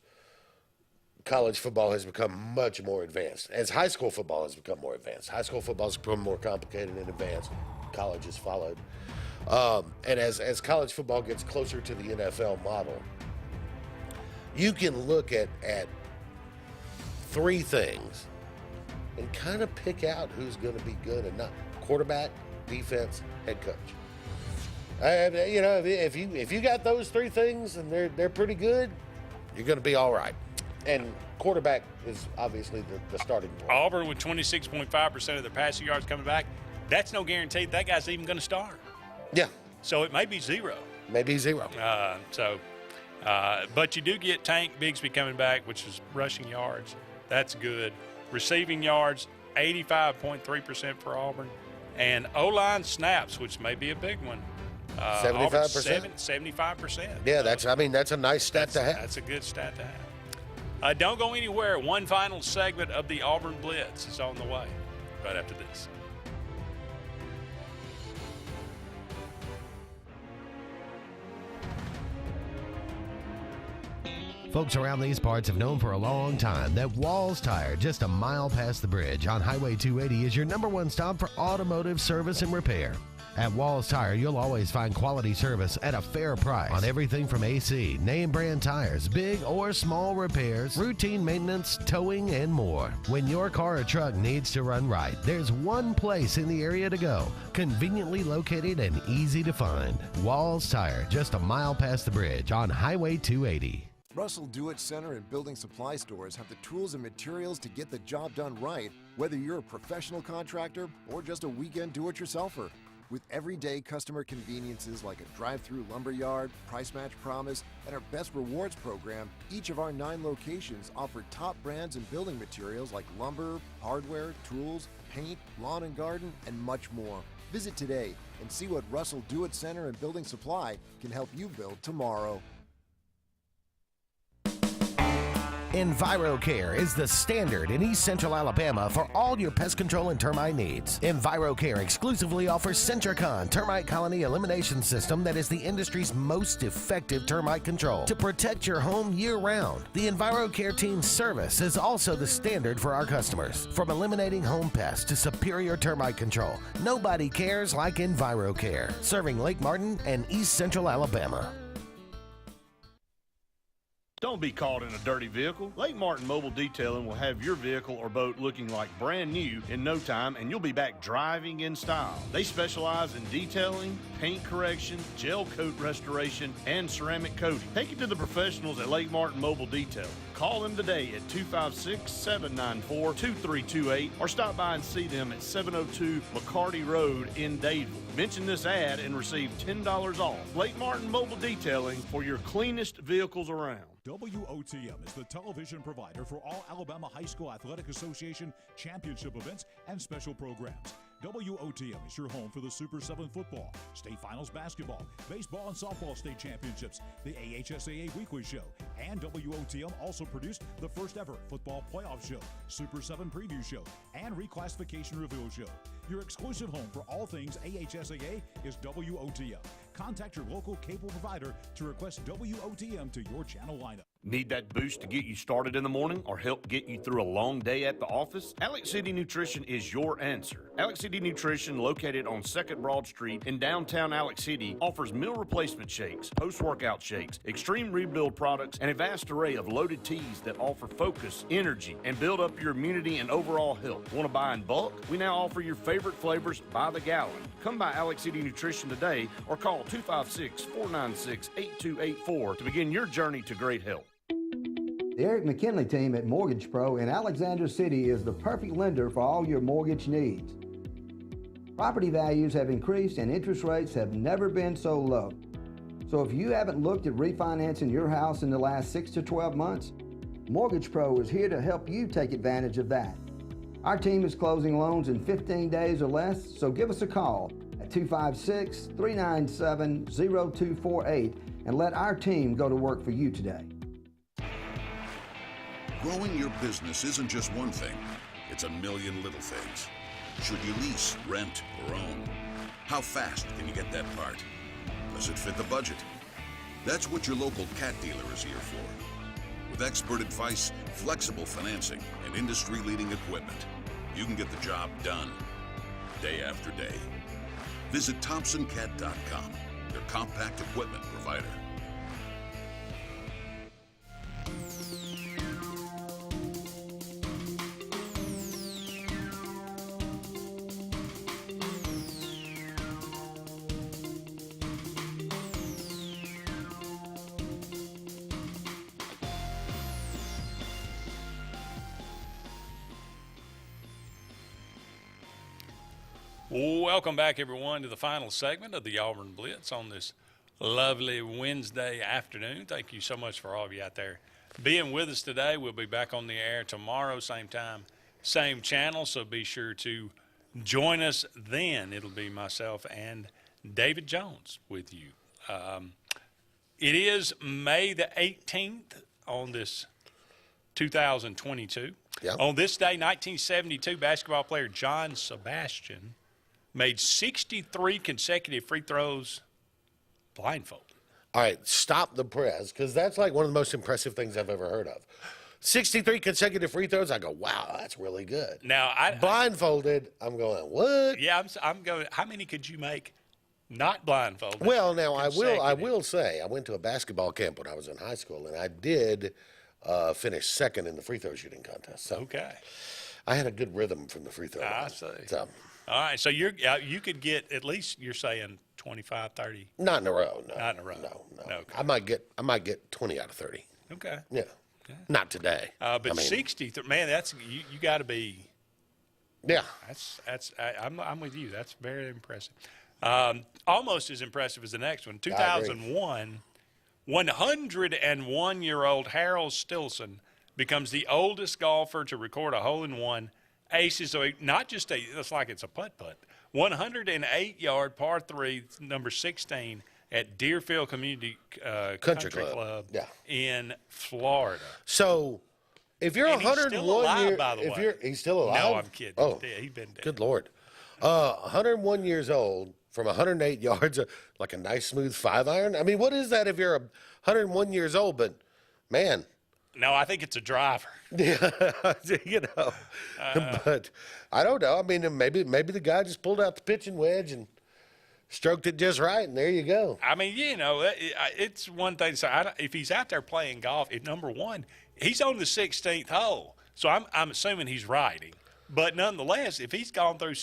college football has become much more advanced. As high school football has become more advanced, high school football has become more complicated and advanced. College has followed. And as college football gets closer to the NFL model, you can look at three things and kind of pick out who's going to be good and not. Quarterback, defense, head coach. If you got those three things and they're pretty good, you're going to be all right. And quarterback is obviously the starting point. Auburn with 26.5% of their passing yards coming back. That's no guarantee that guy's even going to start. Yeah. So it may be zero. Maybe zero. But you do get Tank Bigsby coming back, which is rushing yards. That's good. Receiving yards, 85.3% for Auburn. And O-line snaps, which may be a big one. 75%? 75%. Yeah, that's a nice stat to have. That's a good stat to have. Don't go anywhere. One final segment of the Auburn Blitz is on the way right after this. Folks around these parts have known for a long time that Walls Tire, just a mile past the bridge on Highway 280, is your number one stop for automotive service and repair. At Walls Tire, you'll always find quality service at a fair price on everything from AC, name brand tires, big or small repairs, routine maintenance, towing, and more. When your car or truck needs to run right, there's one place in the area to go, conveniently located and easy to find. Walls Tire, just a mile past the bridge on Highway 280. Russell Do-It Center and building supply stores have the tools and materials to get the job done right, whether you're a professional contractor or just a weekend do-it-yourselfer. With everyday customer conveniences like a drive-through lumberyard, price match promise, and our Best Rewards program, each of our 9 locations offer top brands and building materials like lumber, hardware, tools, paint, lawn and garden, and much more. Visit today and see what Russell Do-It Center and Building Supply can help you build tomorrow. EnviroCare is the standard in East Central Alabama for all your pest control and termite needs. EnviroCare exclusively offers Centricon termite colony elimination system that is the industry's most effective termite control to protect your home year-round. The EnviroCare team's service is also the standard for our customers. From eliminating home pests to superior termite control, nobody cares like EnviroCare. Serving Lake Martin and East Central Alabama. Don't be caught in a dirty vehicle. Lake Martin Mobile Detailing will have your vehicle or boat looking like brand new in no time, and you'll be back driving in style. They specialize in detailing, paint correction, gel coat restoration, and ceramic coating. Take it to the professionals at Lake Martin Mobile Detailing. Call them today at 256-794-2328 or stop by and see them at 702 McCarty Road in Dadeville. Mention this ad and receive $10 off. Lake Martin Mobile Detailing for your cleanest vehicles around. WOTM is the television provider for all Alabama High School Athletic Association championship events and special programs. WOTM is your home for the Super 7 football, state finals basketball, baseball and softball state championships, the AHSAA weekly show, and WOTM also produced the first ever football playoff show, Super 7 preview show, and reclassification reveal show. Your exclusive home for all things AHSAA is WOTM. Contact your local cable provider to request WOTM to your channel lineup. Need that boost to get you started in the morning or help get you through a long day at the office? Alex City Nutrition is your answer. Alex City Nutrition, located on 2nd Broad Street in downtown Alex City, offers meal replacement shakes, post-workout shakes, extreme rebuild products, and a vast array of loaded teas that offer focus, energy, and build up your immunity and overall health. Want to buy in bulk? We now offer your favorite flavors by the gallon. Come by Alex City Nutrition today or call 256-496-8284 to begin your journey to great health. The Eric McKinley team at Mortgage Pro in Alexander City is the perfect lender for all your mortgage needs. Property values have increased and interest rates have never been so low. So if you haven't looked at refinancing your house in the last 6 to 12 months, Mortgage Pro is here to help you take advantage of that. Our team is closing loans in 15 days or less, so give us a call at 256-397-0248 and let our team go to work for you today. Growing your business isn't just one thing, it's a million little things. Should you lease, rent, or own? How fast can you get that part? Does it fit the budget? That's what your local cat dealer is here for. With expert advice, flexible financing, and industry-leading equipment, you can get the job done, day after day. Visit ThompsonCat.com, your compact equipment provider. Welcome back, everyone, to the final segment of the Auburn Blitz on this lovely Wednesday afternoon. Thank you so much for all of you out there being with us today. We'll be back on the air tomorrow, same time, same channel, so be sure to join us then. It'll be myself and David Jones with you. It is May the 18th on this 2022. Yep. On this day, 1972, basketball player John Sebastian made 63 consecutive free throws blindfolded. All right, stop the press, because that's like one of the most impressive things I've ever heard of. 63 consecutive free throws, I go, wow, that's really good. Now, blindfolded, I'm going, what? Yeah, I'm going, how many could you make not blindfolded? Well, now, I will say, I went to a basketball camp when I was in high school, and I did finish second in the free throw shooting contest. So okay. I had a good rhythm from the free throw line. I see. So, all right, so you could get at least, you're saying 25, 30? not in a row, no. Not in a row. No. Okay. I might get 20 out of 30. Okay. Yeah. Not today. But 60, man, that's you got to be. Yeah. I'm with you. That's very impressive. Almost as impressive as the next one. 2001, 101-year-old Harold Stilson becomes the oldest golfer to record a hole-in-one aces. So not just it's like it's a putt-putt. 108-yard par 3, number 16 at Deerfield Community Country Club in Florida. So If you're And he's still 101 alive, years, by the if way. you're, he's still alive. No, I'm kidding. Oh, He's been dead. Good Lord. 101 years old from 108 yards, like a nice smooth 5-iron. I mean, what is that if you're 101 years old? But man, No, I think it's a driver. yeah, but I don't know. I mean, maybe the guy just pulled out the pitching wedge and stroked it just right, and there you go. I mean, it's one thing. So if he's out there playing golf, number one, he's on the 16th hole. So I'm assuming he's riding. But nonetheless, if he's gone through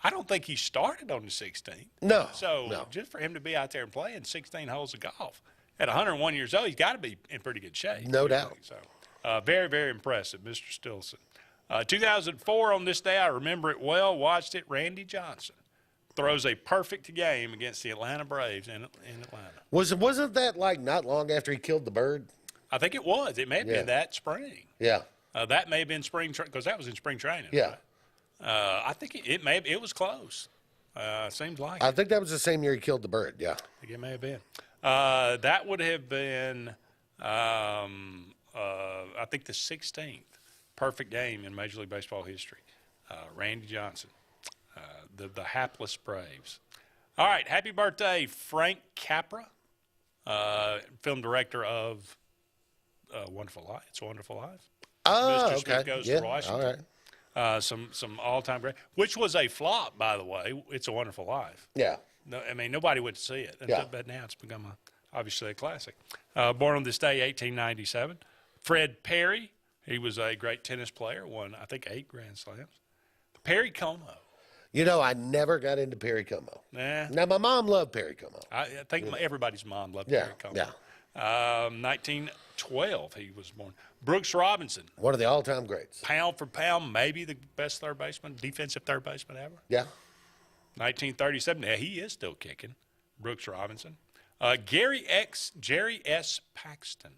I don't think he started on the 16th. No. So just for him to be out there and playing 16 holes of golf at 101 years old, he's got to be in pretty good shape. No doubt. So very, very impressive, Mr. Stilson. 2004 on this day, I remember it well, watched it. Randy Johnson throws a perfect game against the Atlanta Braves in Atlanta. Wasn't that like not long after he killed the bird? I think it was. It may have been that spring. Yeah. That may have been spring because that was in spring training. Yeah. Right? I think it was close. Seems like I think that was the same year he killed the bird. Yeah. I think it may have been. That would have been, I think, the 16th perfect game in Major League Baseball history. Randy Johnson, the hapless Braves. All right, happy birthday, Frank Capra, film director of Wonderful Life. It's a Wonderful Life. Oh, Mr. okay. Smith Goes to Washington. All right. Some all-time great, which was a flop, by the way. It's a Wonderful Life. Yeah. No, I mean, nobody went to see it. Yeah. But now it's become, obviously, a classic. Born on this day, 1897. Fred Perry, he was a great tennis player, won, I think, 8 Grand Slams. Perry Como. You know, I never got into Perry Como. Nah. Now, my mom loved Perry Como. I think everybody's mom loved Yeah, Perry Como. yeah. 1912, he was born. Brooks Robinson. One of the all-time greats. Pound for pound, maybe the best third baseman, defensive third baseman ever. Yeah. 1937. Now, he is still kicking. Brooks Robinson. Jerry S. Paxton.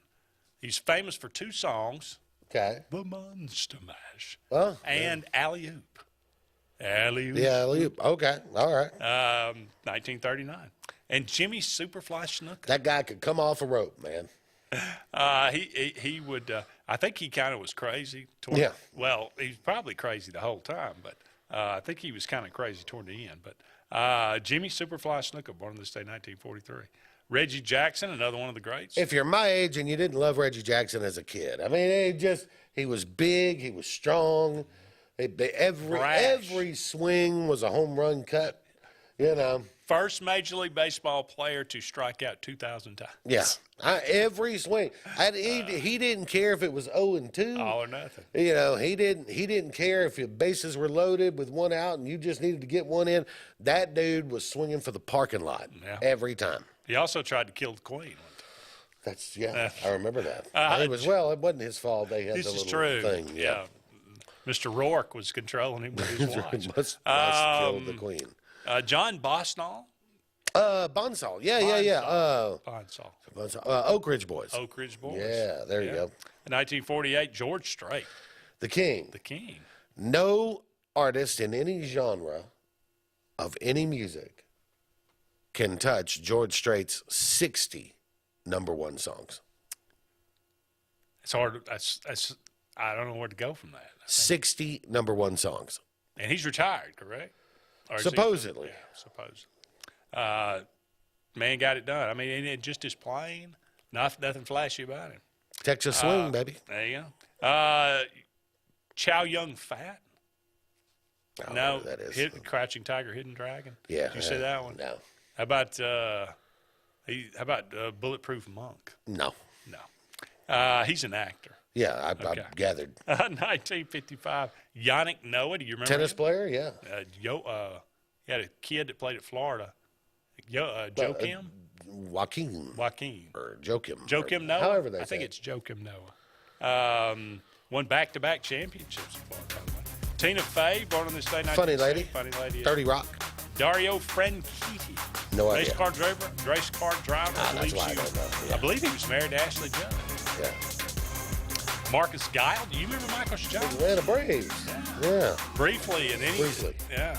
He's famous for 2 songs. Okay. The Monster Mash. Oh, and Alley Oop. Alley Oop. Yeah, alley-oop. Okay. All right. 1939. And Jimmy Superfly Snooker. That guy could come off a rope, man. He would. I think he kind of was crazy. Yeah. Well, he's probably crazy the whole time, but I think he was kind of crazy toward the end. But Jimmy Superfly Snooker, born on this day, 1943. Reggie Jackson, another one of the greats. If you're my age and you didn't love Reggie Jackson as a kid, I mean, he was big, he was strong. Every swing was a home run cut, you know. First Major League Baseball player to strike out 2,000 times. Yeah, every swing. He didn't care if it was 0-2. All or nothing. You know, he didn't care if your bases were loaded with one out and you just needed to get one in. That dude was swinging for the parking lot every time. He also tried to kill the Queen. I remember that. It wasn't his fault. They had This the is little true. thing. Yeah. Mr. Rourke was controlling him with his watch. must kill the Queen. John Bosnall. Bonsall. Yeah. Bonsall. Oak Ridge Boys. Oak Ridge Boys. Yeah, there you go. 1948, George Strait. The King. The King. No artist in any genre of any music can touch George Strait's 60 #1 songs. It's hard. I don't know where to go from that. 60 #1 songs. And he's retired, correct? Or is Supposedly. Supposedly. Man got it done. I mean, and just his playing, nothing flashy about him. Texas Swing, baby. There you go. Chow Yun Fat. I don't No, know who that is. Crouching Tiger, Hidden Dragon. Yeah. Did you see that one? No. How about Bulletproof Monk? No. He's an actor. Yeah, I gathered. 1955, Yannick Noah. Do you remember Tennis him? player, yeah. He had a kid that played at Florida. Joakim? Joaquin. Or Joakim. Joakim Noah? However they say I think it. it's Joakim Noah. Won back-to-back championships. Tina Fey, born on this day, Funny 1960. lady. Funny lady. 30 Rock. Dario Franchitti. No Race idea. car driver. That's why I don't know. Yeah. I believe he was married to Ashley Judd. Yeah. Marcus Guile. Do you remember Michael Judd? Atlanta Braves. Yeah. Briefly. Yeah.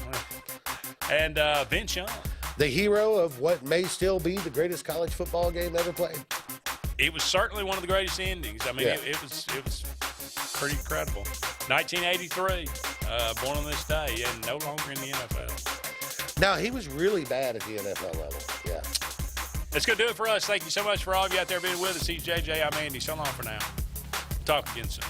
And Vince Young. The hero of what may still be the greatest college football game ever played. It was certainly one of the greatest endings. I mean, Yeah. it was pretty incredible. 1983, born on this day, and no longer in the NFL. No, he was really bad at the NFL level. Yeah. That's going to do it for us. Thank you so much for all of you out there being with us. He's JJ. I'm Andy. So long for now. Talk again soon.